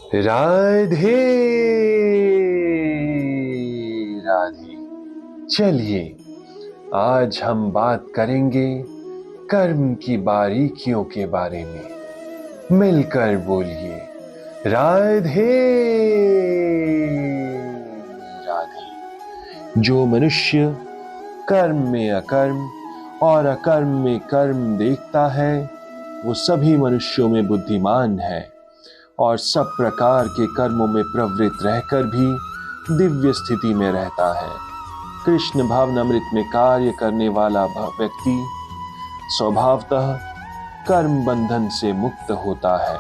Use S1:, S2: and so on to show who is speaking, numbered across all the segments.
S1: राधे राधे। चलिए आज हम बात करेंगे कर्म की बारीकियों के बारे में। मिलकर बोलिए राधे राधे। जो मनुष्य कर्म में अकर्म और अकर्म में कर्म देखता है वो सभी मनुष्यों में बुद्धिमान है और सब प्रकार के कर्मों में प्रवृत्त रहकर भी दिव्य स्थिति में रहता है। कृष्ण भावनामृत में कार्य करने वाला व्यक्ति स्वभावतः कर्म बंधन से मुक्त होता है।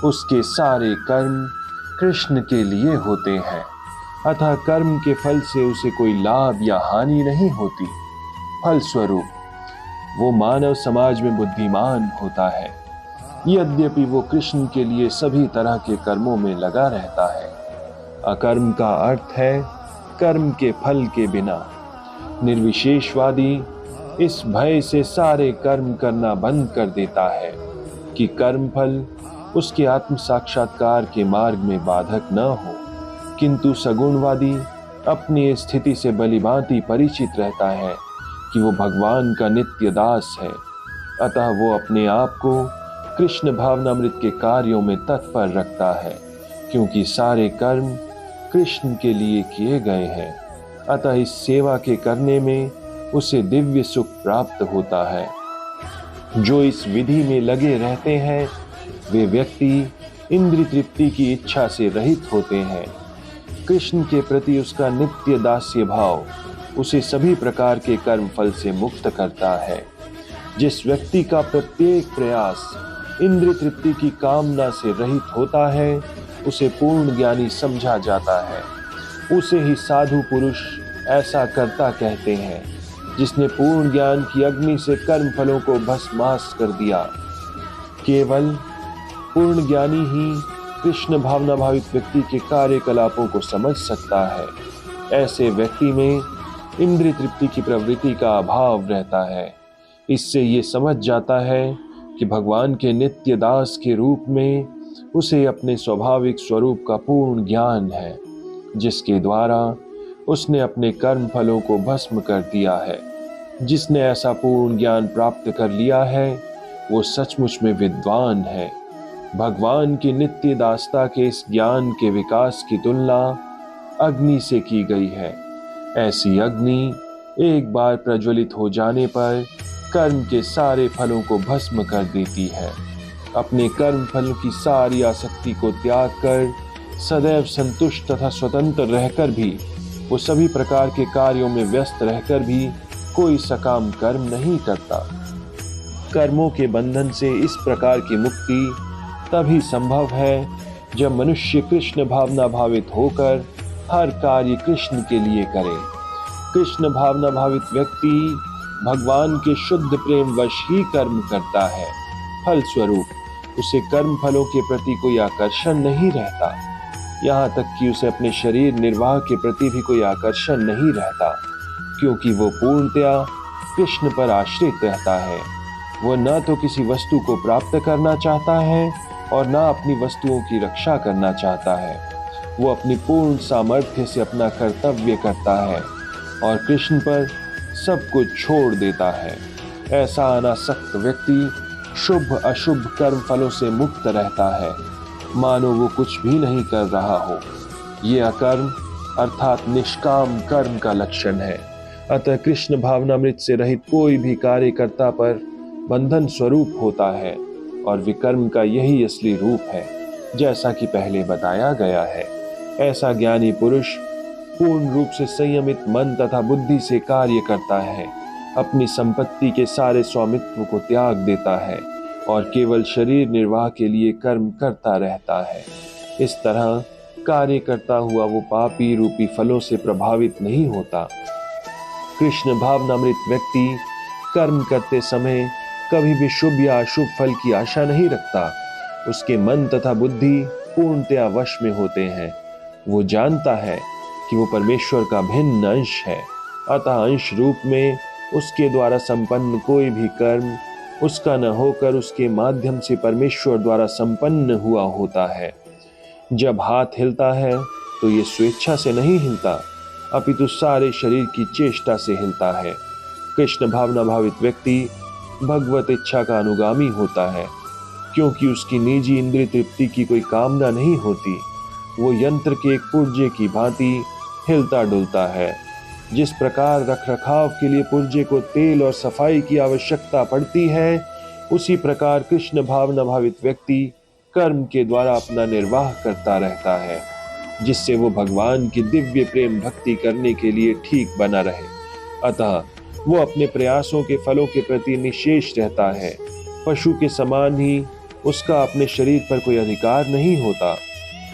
S1: उसके सारे कर्म कृष्ण के लिए होते हैं, अतः कर्म के फल से उसे कोई लाभ या हानि नहीं होती। फलस्वरूप वो मानव समाज में बुद्धिमान होता है, यद्यपि वो कृष्ण के लिए सभी तरह के कर्मों में लगा रहता है। अकर्म का अर्थ है कर्म के फल के बिना। निर्विशेषवादी इस भय से सारे कर्म करना बंद कर देता है कि कर्म फल उसके आत्म साक्षात्कार के मार्ग में बाधक न हो, किंतु सगुणवादी अपनी स्थिति से भलीभांति परिचित रहता है कि वो भगवान का नित्य दास है, अतः वो अपने आप को कृष्ण भावनामृत के कार्यों में तत्पर रखता है, क्योंकि सारे कर्म कृष्ण के लिए किए गए हैं। अतः इस सेवा के करने में उसे दिव्य सुख प्राप्त होता है। जो इस विधि में लगे रहते हैं वे व्यक्ति इंद्रिय तृप्ति की इच्छा से रहित होते हैं। कृष्ण के प्रति उसका नित्य दास्य भाव उसे सभी प्रकार के कर्म फल से मुक्त करता है। जिस व्यक्ति का प्रत्येक प्रयास इंद्रिय तृप्ति की कामना से रहित होता है उसे पूर्ण ज्ञानी समझा जाता है। उसे ही साधु पुरुष ऐसा करता कहते हैं जिसने पूर्ण ज्ञान की अग्नि से कर्म फलों को भस्मास कर दिया। केवल पूर्ण ज्ञानी ही कृष्ण भावना भावित व्यक्ति के कार्यकलापों को समझ सकता है। ऐसे व्यक्ति में इंद्रिय तृप्ति की प्रवृत्ति का अभाव रहता है। इससे ये समझ जाता है कि भगवान के नित्य दास के रूप में उसे अपने स्वाभाविक स्वरूप का पूर्ण ज्ञान है, जिसके द्वारा उसने अपने कर्म फलों को भस्म कर दिया है। जिसने ऐसा पूर्ण ज्ञान प्राप्त कर लिया है वो सचमुच में विद्वान है। भगवान की नित्य दासता के इस ज्ञान के विकास की तुलना अग्नि से की गई है। ऐसी अग्नि एक बार प्रज्वलित हो जाने पर कर्म के सारे फलों को भस्म कर देती है। अपने कर्म फल की सारी आसक्ति को त्याग कर सदैव संतुष्ट तथा स्वतंत्र रहकर भी वो सभी प्रकार के कार्यों में व्यस्त रहकर भी कोई सकाम कर्म नहीं करता। कर्मों के बंधन से इस प्रकार की मुक्ति तभी संभव है जब मनुष्य कृष्ण भावना भावित होकर हर कार्य कृष्ण के लिए करे। कृष्ण भावना भावित व्यक्ति भगवान के शुद्ध प्रेम वश ही कर्म करता है। फलस्वरूप उसे कर्म फलों के प्रति कोई आकर्षण नहीं रहता, यहाँ तक कि उसे अपने शरीर निर्वाह के प्रति भी कोई आकर्षण नहीं रहता, क्योंकि वो पूर्णतया कृष्ण पर आश्रित रहता है। वो न तो किसी वस्तु को प्राप्त करना चाहता है और न अपनी वस्तुओं की रक्षा करना चाहता है। वो अपनी पूर्ण सामर्थ्य से अपना कर्तव्य करता है और कृष्ण पर सब कुछ छोड़ देता है। ऐसा अनासक्त व्यक्ति शुभ अशुभ कर्म फलों से मुक्त रहता है, मानो वो कुछ भी नहीं कर रहा हो। ये अकर्म अर्थात निष्काम कर्म का लक्षण है। अतः कृष्ण भावनामृत से रहित कोई भी कार्यकर्ता पर बंधन स्वरूप होता है और विकर्म का यही असली रूप है, जैसा कि पहले बताया गया है। ऐसा ज्ञानी पुरुष पूर्ण रूप से संयमित मन तथा बुद्धि से कार्य करता है, अपनी संपत्ति के सारे स्वामित्व को त्याग देता है और केवल शरीर निर्वाह के लिए कर्म करता रहता है। इस तरह कार्य करता हुआ वो पापी रूपी फलों से प्रभावित नहीं होता। कृष्ण भावनामृत व्यक्ति कर्म करते समय कभी भी शुभ या अशुभ फल की आशा नहीं रखता। उसके मन तथा बुद्धि पूर्णतया वश में होते हैं। वो जानता है कि वो परमेश्वर का भिन्न अंश है, अतः अंश रूप में उसके द्वारा संपन्न कोई भी कर्म उसका न होकर उसके माध्यम से परमेश्वर द्वारा संपन्न हुआ होता है। जब हाथ हिलता है तो ये स्वेच्छा से नहीं हिलता, अपितु सारे शरीर की चेष्टा से हिलता है। कृष्ण भावना भावित व्यक्ति भगवत इच्छा का अनुगामी होता है, क्योंकि उसकी निजी इंद्रिय तृप्ति की कोई कामना नहीं होती। वो यंत्र के एक पुर्जे की भांति हिलता डुलता है। जिस प्रकार रखरखाव के लिए पुर्जे को तेल और सफाई की आवश्यकता पड़ती है, उसी प्रकार कृष्ण भावना भावित व्यक्ति कर्म के द्वारा अपना निर्वाह करता रहता है, जिससे वो भगवान की दिव्य प्रेम भक्ति करने के लिए ठीक बना रहे। अतः वो अपने प्रयासों के फलों के प्रति निशेष रहता है। पशु के समान ही उसका अपने शरीर पर कोई अधिकार नहीं होता।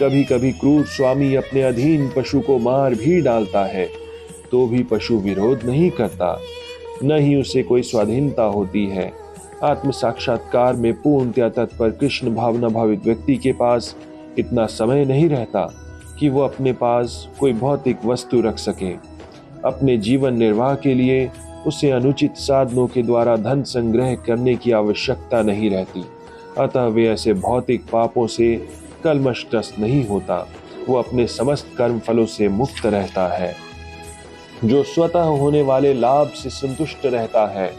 S1: कभी कभी क्रूर स्वामी अपने अधीन पशु को मार भी डालता है, तो भी पशु विरोध नहीं करता, न ही उसे कोई स्वाधीनता होती है। आत्म साक्षात्कार में पूर्णतया तत्पर कृष्ण भावना भावित व्यक्ति के पास इतना समय नहीं रहता कि वो अपने पास कोई भौतिक वस्तु रख सके। अपने जीवन निर्वाह के लिए उसे अनुचित साधनों के द्वारा धन संग्रह करने की आवश्यकता नहीं रहती। अतः वे ऐसे भौतिक पापों से कलमशग्रस्त नहीं होता। वो अपने समस्त कर्म फलों से मुक्त रहता है, जो स्वतः होने वाले लाभ से संतुष्ट रहता है,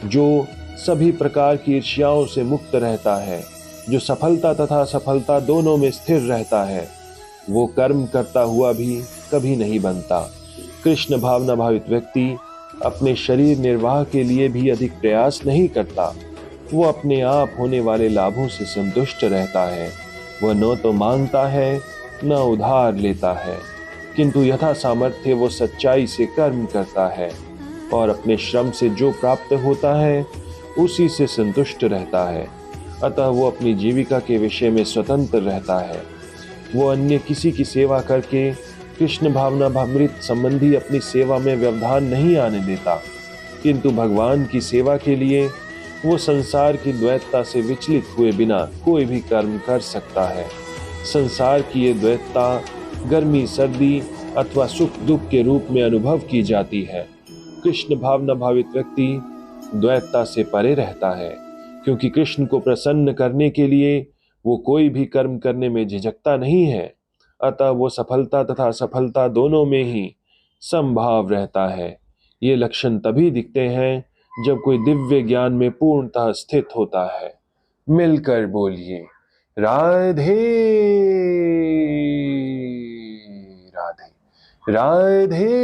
S1: जो सभी प्रकार की ईर्ष्याओं से मुक्त रहता है, जो सफलता तथा असफलता दोनों में स्थिर रहता है, वो कर्म करता हुआ भी कभी नहीं बनता। कृष्ण भावना भावित व्यक्ति अपने शरीर निर्वाह के लिए भी अधिक प्रयास नहीं करता। वो अपने आप होने वाले लाभों से संतुष्ट रहता है। वह न तो मांगता है न उधार लेता है, किंतु यथा सामर्थ्य वो सच्चाई से कर्म करता है और अपने श्रम से जो प्राप्त होता है उसी से संतुष्ट रहता है। अतः वो अपनी जीविका के विषय में स्वतंत्र रहता है। वो अन्य किसी की सेवा करके कृष्ण भावना भावमृत संबंधी अपनी सेवा में व्यवधान नहीं आने देता, किंतु भगवान की सेवा के लिए वो संसार की द्वैतता से विचलित हुए बिना कोई भी कर्म कर सकता है। संसार की ये द्वैतता गर्मी सर्दी अथवा सुख दुख के रूप में अनुभव की जाती है। कृष्ण भावना भावित व्यक्ति द्वैतता से परे रहता है, क्योंकि कृष्ण को प्रसन्न करने के लिए वो कोई भी कर्म करने में झिझकता नहीं है। अतः वो सफलता तथा असफलता दोनों में ही समभाव रहता है। ये लक्षण तभी दिखते हैं जब कोई दिव्य ज्ञान में पूर्णतः स्थित होता है। मिलकर बोलिए राधे राधे राधे।